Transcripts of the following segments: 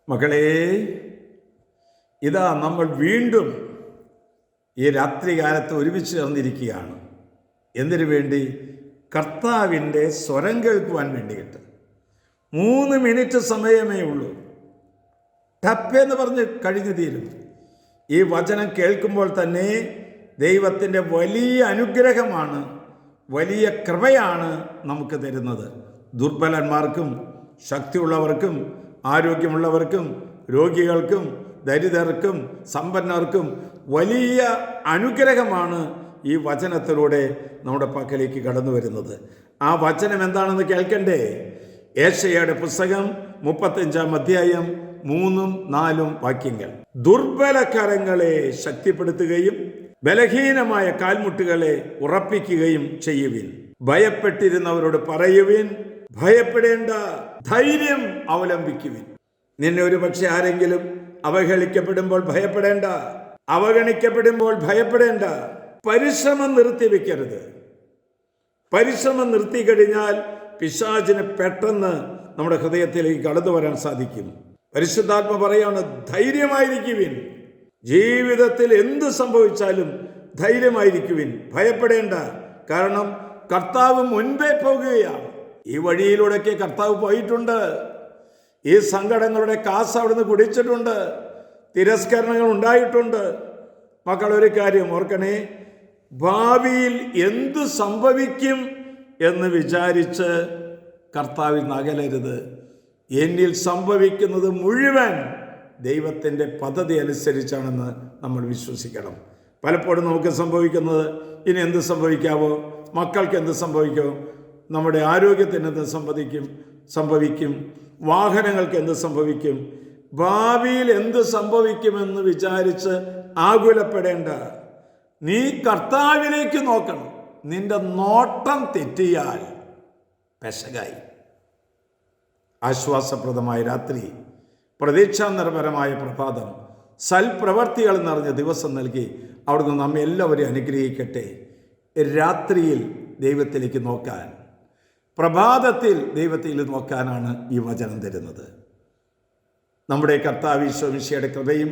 മകളെ, ഇതാ നമ്മൾ വീണ്ടും ഈ രാത്രികാലത്ത് ഒരുമിച്ച് ചേർന്നിരിക്കുകയാണ്. എന്തിനു വേണ്ടി? കർത്താവിൻ്റെ സ്വരം കേൾക്കുവാൻ വേണ്ടിയിട്ട്. 3 മിനിറ്റ് സമയമേ ഉള്ളൂ. ടപ്പെന്ന് പറഞ്ഞ് കഴിഞ്ഞു തീരും. ഈ വചനം കേൾക്കുമ്പോൾ തന്നെ ദൈവത്തിൻ്റെ വലിയ അനുഗ്രഹമാണ്, വലിയ കൃപയാണ് നമുക്ക് തരുന്നത്. ദുർബലന്മാർക്കും ശക്തിയുള്ളവർക്കും ആരോഗ്യമുള്ളവർക്കും രോഗികൾക്കും ദരിദ്രർക്കും സമ്പന്നർക്കും വലിയ അനുഗ്രഹമാണ് ഈ വചനത്തിലൂടെ നമ്മുടെ പക്കലേക്ക് കടന്നു വരുന്നത്. ആ വചനം എന്താണെന്ന് കേൾക്കണ്ടേ? ഏശയ്യായുടെ പുസ്തകം 35-ാം അധ്യായം 3-4 വാക്യങ്ങൾ. ദുർബല കരങ്ങളെ ശക്തിപ്പെടുത്തുകയും ബലഹീനമായ കാൽമുട്ടുകളെ ഉറപ്പിക്കുകയും ചെയ്യുവിൻ. ഭയപ്പെട്ടിരുന്നവരോട് പറയുവിൻ, ഭയപ്പെടേണ്ട, ധൈര്യം അവലംബിക്കുവിൻ. നിന്നെ ഒരു പക്ഷെ ആരെങ്കിലും അവഹേളിക്കപ്പെടുമ്പോൾ ഭയപ്പെടേണ്ട, അവഗണിക്കപ്പെടുമ്പോൾ ഭയപ്പെടേണ്ട. പരിശ്രമം നിർത്തിവെക്കരുത്. പരിശ്രമം നിർത്തി കഴിഞ്ഞാൽ പിശാചിന് പെട്ടെന്ന് നമ്മുടെ ഹൃദയത്തിലേക്ക് കടന്നു വരാൻ സാധിക്കും. പരിശുദ്ധാത്മ പറയാണ്, ധൈര്യമായിരിക്കുവിൻ. ജീവിതത്തിൽ എന്ത് സംഭവിച്ചാലും ധൈര്യമായിരിക്കുവിൻ, ഭയപ്പെടേണ്ട. കാരണം കർത്താവ് മുൻപേ പോകുകയാണ്. ഈ വഴിയിലൂടെയൊക്കെ കർത്താവ് പോയിട്ടുണ്ട്. ഈ സങ്കടങ്ങളുടെ കാസ് അവിടുന്ന് കുടിച്ചിട്ടുണ്ട്. തിരസ്കരണങ്ങൾ ഉണ്ടായിട്ടുണ്ട്. മക്കൾ, ഒരു കാര്യം ഓർക്കണേ, ഭാവിയിൽ എന്തു സംഭവിക്കും എന്ന് വിചാരിച്ച് കർത്താവിൽ നിന്ന് അകലരുത്. എന്നിൽ സംഭവിക്കുന്നത് മുഴുവൻ ദൈവത്തിൻ്റെ പദ്ധതി അനുസരിച്ചാണെന്ന് നമ്മൾ വിശ്വസിക്കണം. പലപ്പോഴും നമുക്ക് സംഭവിക്കുന്നത്, ഇനി എന്ത് സംഭവിക്കാവോ, മക്കൾക്ക് എന്ത് സംഭവിക്കുമോ, നമ്മുടെ ആരോഗ്യത്തിന് എന്ത് സംഭവിക്കും, വാഹനങ്ങൾക്ക് എന്ത് സംഭവിക്കും, ഭാവിയിൽ എന്ത് സംഭവിക്കുമെന്ന് വിചാരിച്ച് ആകുലപ്പെടേണ്ട. നീ കർത്താവിലേക്ക് നോക്കണം. നിന്റെ നോട്ടം തെറ്റിയാൽ പെശകായി. ആശ്വാസപ്രദമായ രാത്രി, പ്രതീക്ഷാനിർഭരമായ പ്രഭാതം, സൽപ്രവർത്തികൾ നിറഞ്ഞ ദിവസം നൽകി അവിടുന്ന് നമ്മെ എല്ലാവരെയും അനുഗ്രഹിക്കട്ടെ. രാത്രിയിൽ ദൈവത്തിലേക്ക് നോക്കാൻ, പ്രഭാതത്തിൽ ദൈവത്തിൽ നോക്കാനാണ് ഈ വചനം തരുന്നത്. നമ്മുടെ കർത്താവ് ഈശോ മിശിഹായുടെ കൃപയും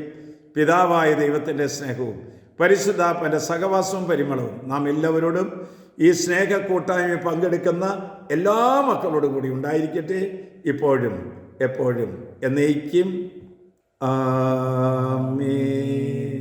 പിതാവായ ദൈവത്തിൻ്റെ സ്നേഹവും പരിശുദ്ധാത്മാവിൻ്റെ സഹവാസവും പരിമളവും നാം എല്ലാവരോടും ഈ സ്നേഹ കൂട്ടായ്മ പങ്കെടുക്കുന്ന എല്ലാ മക്കളോടും കൂടി ഉണ്ടായിരിക്കട്ടെ, ഇപ്പോഴും എപ്പോഴും എന്നേക്കും. ആമേൻ.